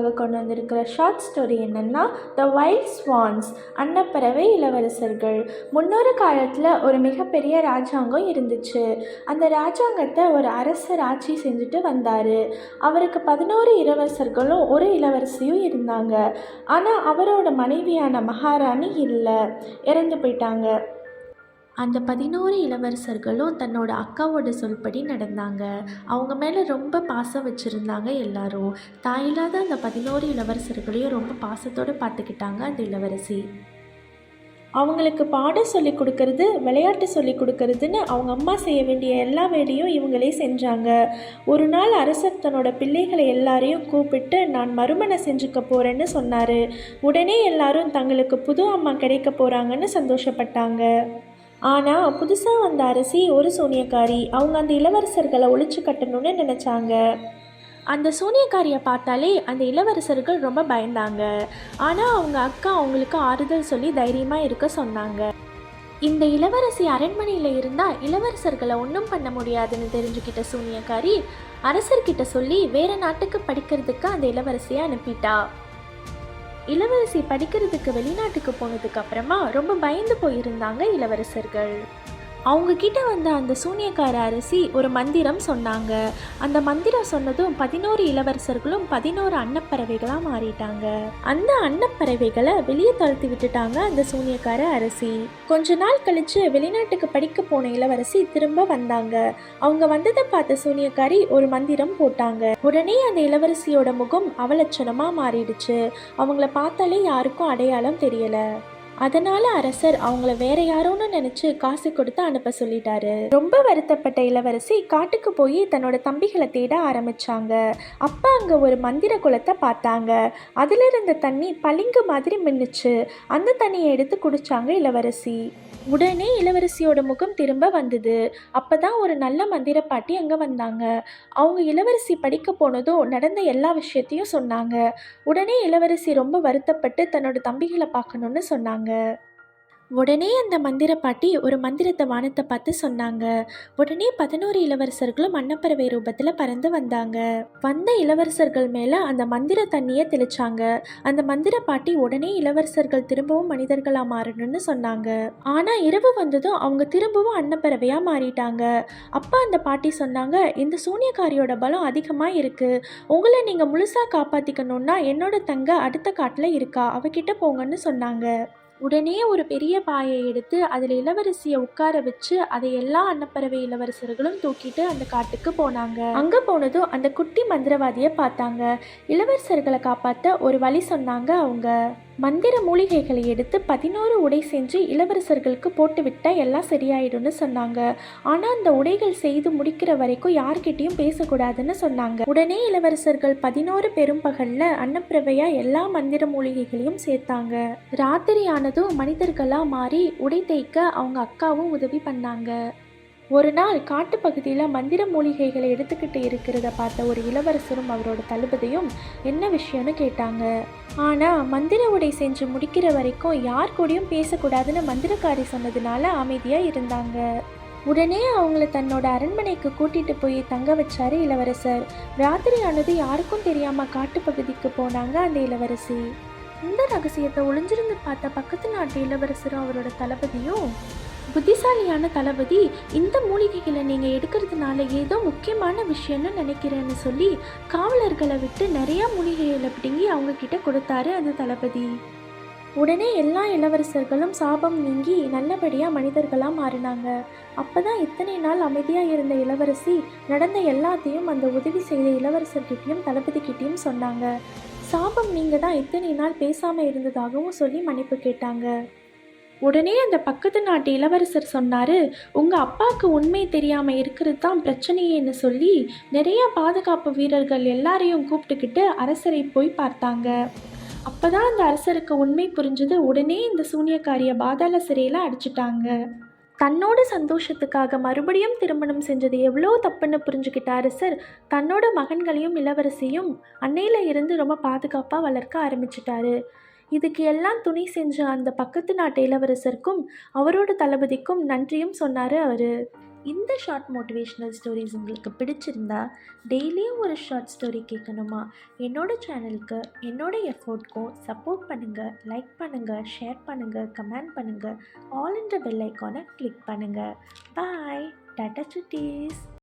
உங்களுக்காக கொண்டு வந்திருக்கிற ஷார்ட் ஸ்டோரி என்னென்னா த வைல்ட் ஸ்வான்ஸ், அன்னப்பறவை இளவரசர்கள். முன்னொரு காலத்தில் ஒரு மிகப்பெரிய ராஜாங்கம் இருந்துச்சு. அந்த ராஜாங்கத்தை ஒரு அரசர் ஆட்சி செஞ்சுட்டு வந்தார். அவருக்கு 11 இளவரசர்களும் ஒரு இளவரசியும் இருந்தாங்க. ஆனால் அவரோட மனைவியான மகாராணி இல்லை, இறந்து போயிட்டாங்க. அந்த 11 இளவரசர்களும் தன்னோட அக்காவோட சொல்படி நடந்தாங்க. அவங்க மேலே ரொம்ப பாசம் வச்சுருந்தாங்க எல்லாரும். தாயில்லாத அந்த 11 இளவரசர்களையும் ரொம்ப பாசத்தோடு பார்த்துக்கிட்டாங்க அந்த இளவரசி. அவங்களுக்கு பாடம் சொல்லி கொடுக்கறது, விளையாட்டு சொல்லி கொடுக்கறதுன்னு அவங்க அம்மா செய்ய வேண்டிய எல்லா வேலையும் இவங்களே செஞ்சாங்க. ஒரு நாள் அரசர் தன்னோட பிள்ளைகளை எல்லாரையும் கூப்பிட்டு நான் மறுமணம் செஞ்சுக்க போகிறேன்னு சொன்னார். உடனே எல்லாரும் தங்களுக்கு புது அம்மா கிடைக்க போகிறாங்கன்னு சந்தோஷப்பட்டாங்க. ஆனால் புதுசாக வந்த அரசி ஒரு சூனியக்காரி. அவங்க அந்த இளவரசர்களை ஒழிச்சு கட்டணும்னு நினச்சாங்க. அந்த சூனியக்காரியை பார்த்தாலே அந்த இளவரசர்கள் ரொம்ப பயந்தாங்க. ஆனால் அவங்க அக்கா அவங்களுக்கு ஆறுதல் சொல்லி தைரியமாக இருக்க சொன்னாங்க. இந்த இளவரசி அரண்மனையில் இருந்தால் இளவரசர்களை ஒன்றும் பண்ண முடியாதுன்னு தெரிஞ்சுக்கிட்ட சூனியக்காரி அரசர்கிட்ட சொல்லி வேறு நாட்டுக்கு படிக்கிறதுக்கு அந்த இளவரசியை அனுப்பிட்டா. இளவரசி படிக்கிறதுக்கு வெளிநாட்டுக்கு போனதுக்கு அப்புறமா ரொம்ப பயந்து போயிருந்தாங்க இளவரசர்கள். அவங்க கிட்ட வந்த அந்த சூனியக்கார அரசி ஒரு மந்திரம் சொன்னாங்க. அந்த மந்திரம் சொன்னதும் 11 இளவரசர்களும் 11 அன்னப்பறவைகளாக மாறிட்டாங்க. அந்த அன்னப்பறவைகளை வெளியே துரத்தி விட்டுட்டாங்க அந்த சூனியக்கார அரசி. கொஞ்ச நாள் கழிச்சு வெளிநாட்டுக்கு படிக்க போன இளவரசி திரும்ப வந்தாங்க. அவங்க வந்ததை பார்த்த சூனியக்காரி ஒரு மந்திரம் போட்டாங்க. உடனே அந்த இளவரசியோட முகம் அவலட்சணமாக மாறிடுச்சு. அவங்கள பார்த்தாலே யாருக்கும் அடையாளம் தெரியல. அதனால அரசர் அவங்கள வேற யாரோன்னு நினைச்சு காசு கொடுத்து அனுப்ப சொல்லிட்டாரு. ரொம்ப வருத்தப்பட்ட இளவரசி காட்டுக்கு போய் தன்னோட தம்பிகளை தேட ஆரம்பிச்சாங்க. அப்ப அங்க ஒரு மந்திர குளத்தை பார்த்தாங்க. அதுல இருந்த தண்ணி பளிங்கு மாதிரி மின்னுச்சு. அந்த தண்ணியை எடுத்து குடிச்சாங்க இளவரசி. உடனே இளவரசியோட முகம் திரும்ப வந்தது. அப்பதான் ஒரு நல்ல மந்திர பாட்டி அங்க வந்தாங்க. அவங்க இளவரசி படிக்க போனதும் நடந்த எல்லா விஷயத்தையும் சொன்னாங்க. உடனே இளவரசி ரொம்ப வருத்தப்பட்டு தன்னோட தம்பிகளை பார்க்கணும்னு சொன்னாங்க. உடனே அந்த மந்திர பாட்டி ஒரு மந்திரத்தை வானத்தை பார்த்து சொன்னாங்க. உடனே 11 இளவரசர்களும் அன்னப்பறவை ரூபத்தில் பறந்து வந்தாங்க. வந்த இளவரசர்கள் மேலே அந்த மந்திர தண்ணியை தெளிச்சாங்க. அந்த மந்திர பாட்டி உடனே இளவரசர்கள் திரும்பவும் மனிதர்களாக மாறணும்னு சொன்னாங்க. ஆனால் இரவு வந்ததும் அவங்க திரும்பவும் அன்னப்பறவையாக மாறிட்டாங்க. அப்போ அந்த பாட்டி சொன்னாங்க, இந்த சூனியக்காரியோட பலம் அதிகமாக இருக்குது. உங்களை நீங்கள் முழுசாக காப்பாற்றிக்கணுன்னா என்னோட தங்க அடுத்த காட்டில் இருக்கா, அவகிட்ட போங்கன்னு சொன்னாங்க. உடனே ஒரு பெரிய பாயை எடுத்து அதில் இளவரசியை உட்கார வச்சு அதை எல்லா அன்னப்பறவை இளவரசர்களும் தூக்கிட்டு அந்த காட்டுக்கு போனாங்க. அங்கே போனதும் அந்த குட்டி மந்திரவாதியை பார்த்தாங்க. இளவரசர்களை காப்பாற்ற ஒரு வழி சொன்னாங்க. அவங்க மந்திர மூலிகைகளை எடுத்து 11 உடை செஞ்சு இளவரசர்களுக்கு போட்டு விட்டால் எல்லாம் சரியாயிடும்னு சொன்னாங்க. ஆனால் அந்த உடைகள் செய்து முடிக்கிற வரைக்கும் யார்கிட்டையும் பேசக்கூடாதுன்னு சொன்னாங்க. உடனே இளவரசர்கள் 11 பெரும்பகல்ல அன்னப்பறவையா எல்லா மந்திர மூலிகைகளையும் சேர்த்தாங்க. ராத்திரி ஆனதும் மனிதர்களாக மாறி உடை தைக்க அவங்க அக்காவும் உதவி பண்ணாங்க. ஒரு நாள் காட்டுப்பகுதியில் மந்திர மூலிகைகளை எடுத்துக்கிட்டு இருக்கிறத பார்த்த ஒரு இளவரசரும் அவரோட தளபதியும் என்ன விஷயம்னு கேட்டாங்க. ஆனால் மந்திர உடை செஞ்சு முடிக்கிற வரைக்கும் யார் கூடயும் பேசக்கூடாதுன்னு மந்திரக்காரி சொன்னதுனால அமைதியாக இருந்தாங்க. உடனே அவங்கள தன்னோட அரண்மனைக்கு கூட்டிகிட்டு போய் தங்க வச்சாரு இளவரசர். ராத்திரி ஆனது யாருக்கும் தெரியாமல் காட்டுப்பகுதிக்கு போனாங்க அந்த இளவரசி. இந்த ரகசியத்தை ஒளிஞ்சிருந்து பார்த்த பக்கத்து நாட்டு இளவரசரும் அவரோட தளபதியும், புத்திசாலியான தளபதி, இந்த மூலிகைகளை நீங்கள் எடுக்கிறதுனால ஏதோ முக்கியமான விஷயம்னு நினைக்கிறேன்னு சொல்லி காவலர்களை விட்டு நிறையா மூலிகைகளை பிடுங்கி அவங்க கிட்ட கொடுத்தாரு அந்த தளபதி. உடனே எல்லா இளவரசர்களும் சாபம் நீங்கி நல்லபடியாக மனிதர்களாக மாறினாங்க. அப்போ தான் இத்தனை நாள் அமைதியாக இருந்த இளவரசி நடந்த எல்லாத்தையும் அந்த உதவி செய்த இளவரசர்கிட்டையும் தளபதிக்கிட்டையும் சொன்னாங்க. சாபம் நீங்கள் தான் இத்தனை நாள் பேசாமல் இருந்ததாகவும் சொல்லி மன்னிப்பு கேட்டாங்க. உடனே அந்த பக்கத்து நாட்டு இளவரசர் சொன்னார், உங்கள் அப்பாவுக்கு உண்மை தெரியாமல் இருக்கிறது தான் பிரச்சனையேன்னு சொல்லி நிறைய பாதுகாப்பு வீரர்கள் எல்லாரையும் கூப்பிட்டுக்கிட்டு அரசரை போய் பார்த்தாங்க. அப்போ தான் அந்த அரசருக்கு உண்மை புரிஞ்சது. உடனே இந்த சூனியக்காரியை பாதாள சிறையில் அடிச்சிட்டாங்க. தன்னோட சந்தோஷத்துக்காக மறுபடியும் திருமணம் செஞ்சது எவ்வளோ தப்புன்னு புரிஞ்சுக்கிட்ட அரசர் தன்னோட மகன்களையும் இளவரசியும் அன்னையில் இருந்து ரொம்ப பாதுகாப்பாக வளர்க்க ஆரம்பிச்சிட்டாரு. இதுக்கு எல்லாம் துணை செஞ்ச அந்த பக்கத்து நாட்டு இளவரசருக்கும் அவரோட தளபதிக்கும் நன்றியும் சொன்னார் அவர். இந்த ஷார்ட் மோட்டிவேஷ்னல் ஸ்டோரிஸ் உங்களுக்கு பிடிச்சிருந்தா டெய்லியும் ஒரு ஷார்ட் ஸ்டோரி கேட்கணுமா? என்னோடய சேனலுக்கு என்னோடய எஃபோர்ட்க்கும் சப்போர்ட் பண்ணுங்கள். லைக் பண்ணுங்கள், ஷேர் பண்ணுங்கள், கமெண்ட் பண்ணுங்கள். ஆல் என்ற பெல் ஐக்கானை கிளிக் பண்ணுங்கள். பாய். டாட்டா சுட்டீஸ்.